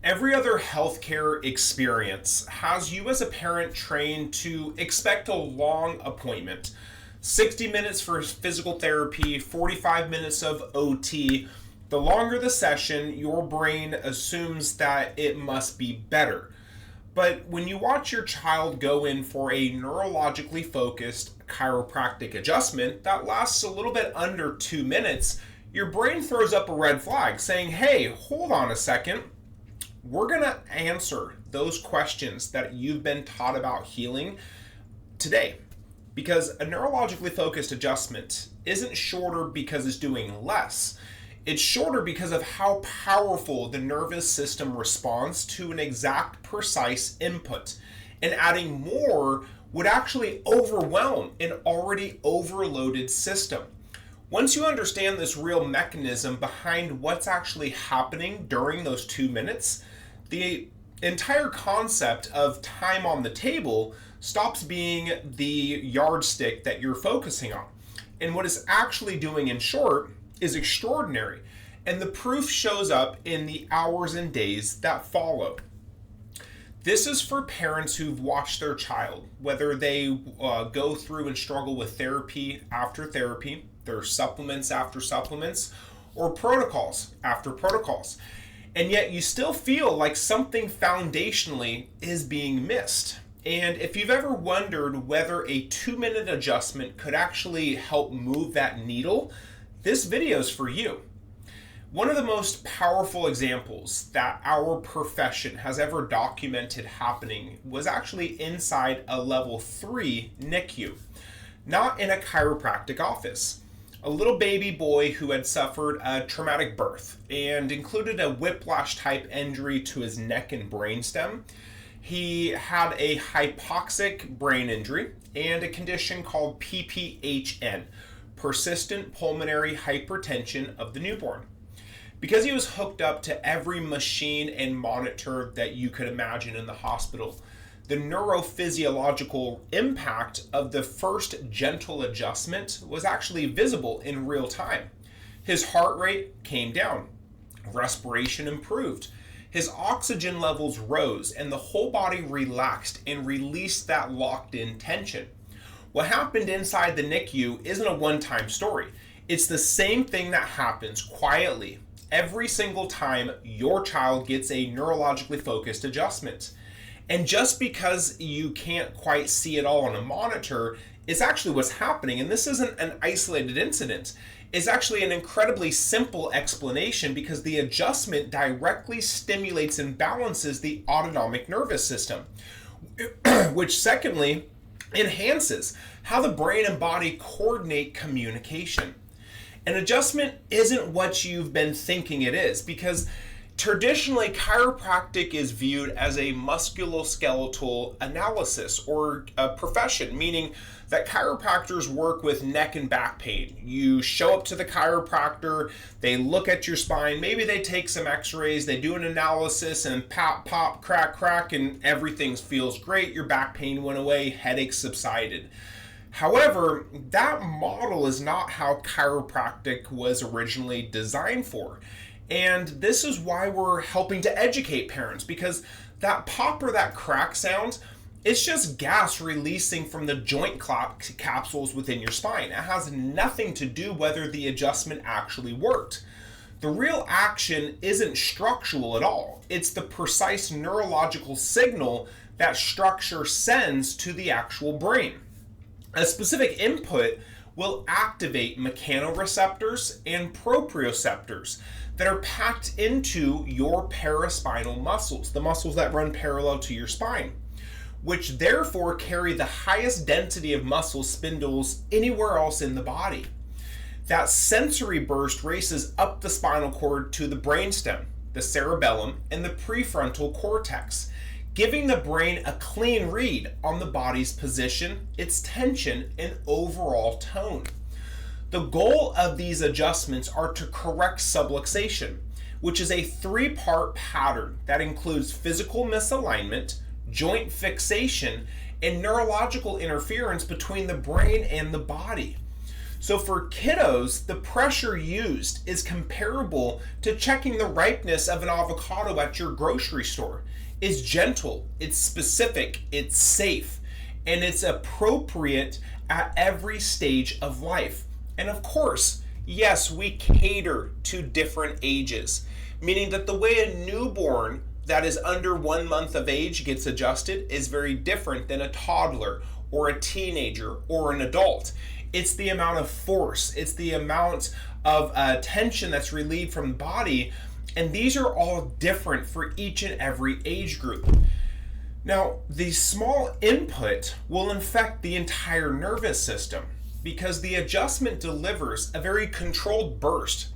Every other healthcare experience has you as a parent trained to expect a long appointment. 60 minutes for physical therapy, 45 minutes of OT. The longer the session, your brain assumes that it must be better. But when you watch your child go in for a neurologically focused chiropractic adjustment that lasts a little bit under 2 minutes, your brain throws up a red flag saying, hey, hold on a second. We're going to answer those questions that you've been taught about healing today. Because a neurologically focused adjustment isn't shorter because it's doing less. It's shorter because of how powerful the nervous system responds to an exact, precise input. And adding more would actually overwhelm an already overloaded system. Once you understand this real mechanism behind what's actually happening during those 2 minutes, the entire concept of time on the table stops being the yardstick that you're focusing on. And what it's actually doing, in short, is extraordinary. And the proof shows up in the hours and days that follow. This is for parents who've watched their child, whether they go through and struggle with therapy after therapy, their supplements after supplements, or protocols after protocols. And yet you still feel like something foundationally is being missed. And if you've ever wondered whether a 2-minute adjustment could actually help move that needle, this video is for you. One of the most powerful examples that our profession has ever documented happening was actually inside a level 3 NICU, not in a chiropractic office. A little baby boy who had suffered a traumatic birth and included a whiplash type injury to his neck and brainstem. He had a hypoxic brain injury and a condition called PPHN, persistent pulmonary hypertension of the newborn. Because he was hooked up to every machine and monitor that you could imagine in the hospital, the neurophysiological impact of the first gentle adjustment was actually visible in real time. His heart rate came down, respiration improved, his oxygen levels rose, and the whole body relaxed and released that locked-in tension. What happened inside the NICU isn't a one-time story. It's the same thing that happens quietly every single time your child gets a neurologically focused adjustment. And just because you can't quite see it all on a monitor, it's actually what's happening. And this isn't an isolated incident. It's actually an incredibly simple explanation because the adjustment directly stimulates and balances the autonomic nervous system, which secondly enhances how the brain and body coordinate communication. An adjustment isn't what you've been thinking it is because traditionally, chiropractic is viewed as a musculoskeletal analysis or a profession, meaning that chiropractors work with neck and back pain. You show up to the chiropractor, they look at your spine, maybe they take some x-rays, they do an analysis, and pop, pop, crack, crack, and everything feels great. Your back pain went away, headaches subsided. However, that model is not how chiropractic was originally designed for. And this is why we're helping to educate parents, because that pop or that crack sound, it's just gas releasing from the joint capsules within your spine. It has nothing to do whether the adjustment actually worked. The real action isn't structural at all. It's the precise neurological signal that structure sends to the actual brain. A specific input will activate mechanoreceptors and proprioceptors that are packed into your paraspinal muscles, the muscles that run parallel to your spine, which therefore carry the highest density of muscle spindles anywhere else in the body. That sensory burst races up the spinal cord to the brainstem, the cerebellum, and the prefrontal cortex, giving the brain a clean read on the body's position, its tension, and overall tone. The goal of these adjustments are to correct subluxation, which is a 3-part pattern that includes physical misalignment, joint fixation, and neurological interference between the brain and the body. So for kiddos, the pressure used is comparable to checking the ripeness of an avocado at your grocery store. It's gentle, it's specific, it's safe, and it's appropriate at every stage of life. And of course, yes, we cater to different ages, meaning that the way a newborn that is under 1 month of age gets adjusted is very different than a toddler or a teenager or an adult. It's the amount of force, it's the amount of tension that's relieved from the body, and these are all different for each and every age group. Now, the small input will infect the entire nervous system because the adjustment delivers a very controlled burst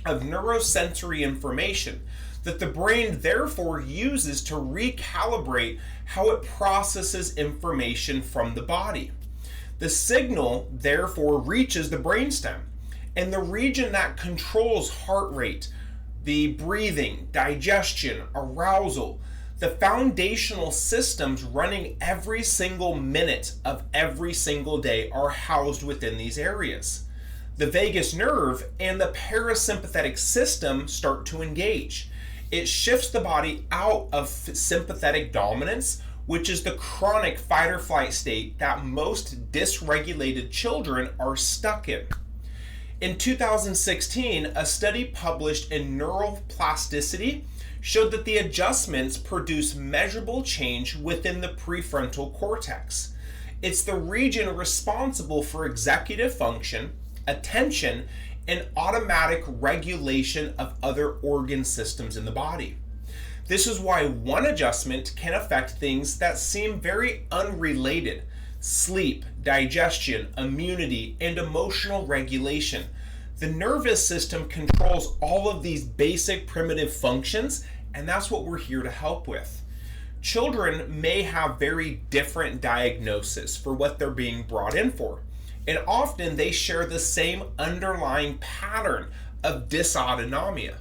of neurosensory information that the brain therefore uses to recalibrate how it processes information from the body. The signal therefore reaches the brainstem, and the region that controls heart rate, the breathing, digestion, arousal, the foundational systems running every single minute of every single day are housed within these areas. The vagus nerve and the parasympathetic system start to engage. It shifts the body out of sympathetic dominance, which is the chronic fight or flight state that most dysregulated children are stuck in. In 2016, a study published in Neuroplasticity showed that the adjustments produce measurable change within the prefrontal cortex. It's the region responsible for executive function, attention, and automatic regulation of other organ systems in the body. This is why one adjustment can affect things that seem very unrelated: sleep, digestion, immunity, and emotional regulation. The nervous system controls all of these basic primitive functions, and that's what we're here to help with. Children may have very different diagnoses for what they're being brought in for, and often they share the same underlying pattern of dysautonomia,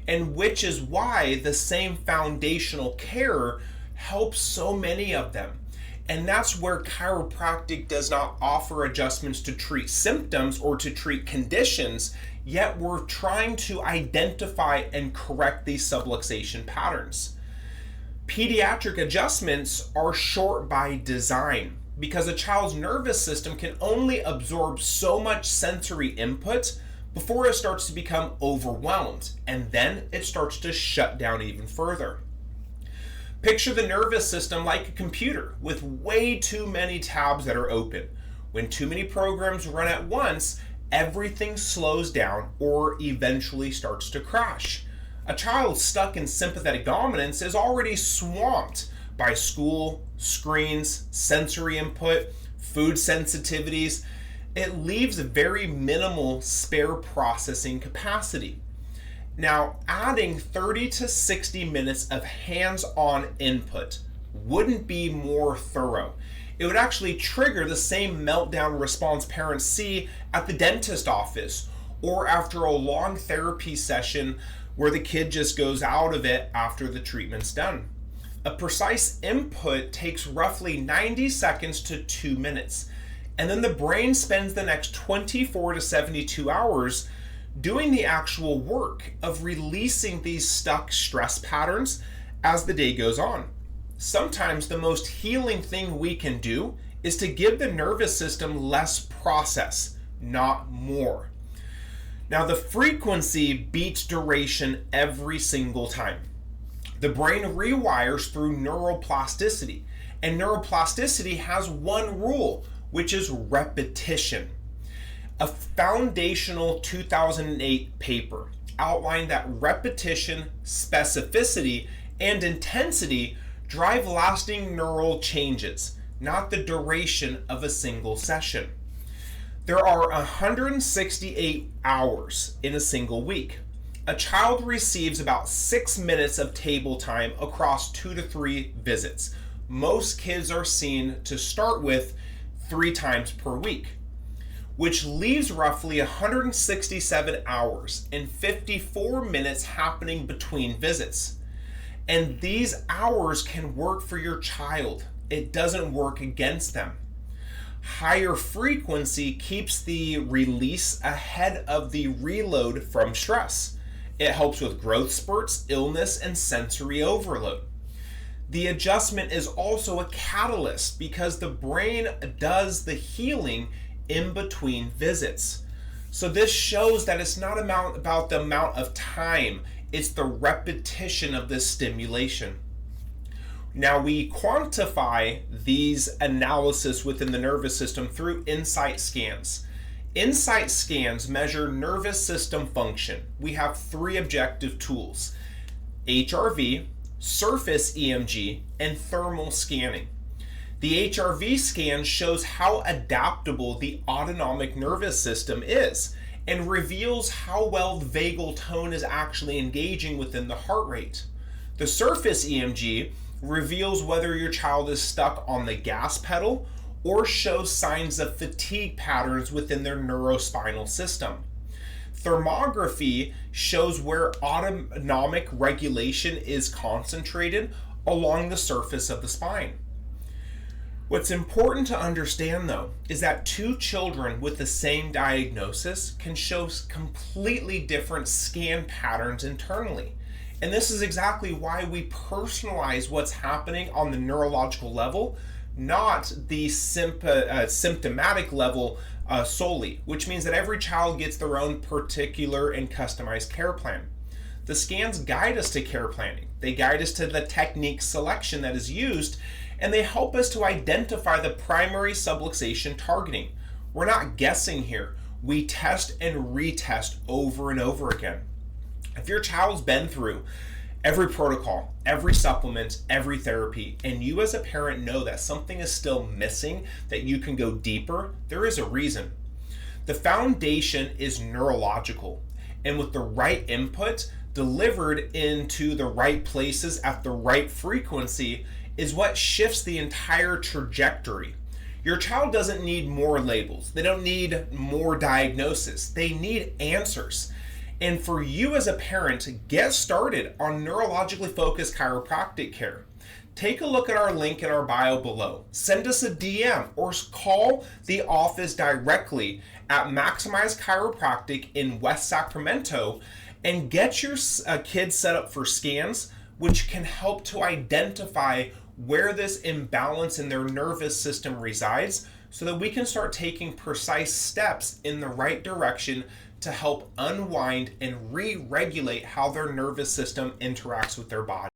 and which is why the same foundational care helps so many of them. And that's where chiropractic does not offer adjustments to treat symptoms or to treat conditions, yet we're trying to identify and correct these subluxation patterns. Pediatric adjustments are short by design because a child's nervous system can only absorb so much sensory input before it starts to become overwhelmed, and then it starts to shut down even further. Picture the nervous system like a computer with way too many tabs that are open. When too many programs run at once, everything slows down or eventually starts to crash. A child stuck in sympathetic dominance is already swamped by school, screens, sensory input, food sensitivities. It leaves a very minimal spare processing capacity. Now, adding 30 to 60 minutes of hands-on input wouldn't be more thorough. It would actually trigger the same meltdown response parents see at the dentist office or after a long therapy session where the kid just goes out of it after the treatment's done. A precise input takes roughly 90 seconds to 2 minutes, and then the brain spends the next 24 to 72 hours doing the actual work of releasing these stuck stress patterns as the day goes on. Sometimes the most healing thing we can do is to give the nervous system less process, not more. Now, the frequency beats duration every single time. The brain rewires through neuroplasticity, and neuroplasticity has one rule, which is repetition. A foundational 2008 paper outlined that repetition, specificity, and intensity drive lasting neural changes, not the duration of a single session. There are 168 hours in a single week. A child receives about 6 minutes of table time across 2 to 3 visits. Most kids are seen to start with 3 times per week, which leaves roughly 167 hours and 54 minutes happening between visits. And these hours can work for your child. It doesn't work against them. Higher frequency keeps the release ahead of the reload from stress. It helps with growth spurts, illness, and sensory overload. The adjustment is also a catalyst because the brain does the healing in between visits. So this shows that it's not about the amount of time, it's the repetition of this stimulation. Now we quantify these analysis within the nervous system through insight scans. Insight scans measure nervous system function. We have three objective tools: HRV, surface EMG, and thermal scanning. The HRV scan shows how adaptable the autonomic nervous system is and reveals how well the vagal tone is actually engaging within the heart rate. The surface EMG reveals whether your child is stuck on the gas pedal or shows signs of fatigue patterns within their neurospinal system. Thermography shows where autonomic regulation is concentrated along the surface of the spine. What's important to understand, though, is that two children with the same diagnosis can show completely different scan patterns internally. And this is exactly why we personalize what's happening on the neurological level, not the symptomatic level solely, which means that every child gets their own particular and customized care plan. The scans guide us to care planning. They guide us to the technique selection that is used, and they help us to identify the primary subluxation targeting. We're not guessing here. We test and retest over and over again. If your child's been through every protocol, every supplement, every therapy, and you as a parent know that something is still missing, that you can go deeper, there is a reason. The foundation is neurological, and with the right input delivered into the right places at the right frequency is what shifts the entire trajectory. Your child doesn't need more labels. They don't need more diagnosis. They need answers. And for you as a parent, get started on neurologically focused chiropractic care. Take a look at our link in our bio below. Send us a DM or call the office directly at Maximize Chiropractic in West Sacramento and get your kids set up for scans, which can help to identify where this imbalance in their nervous system resides so that we can start taking precise steps in the right direction to help unwind and re-regulate how their nervous system interacts with their body.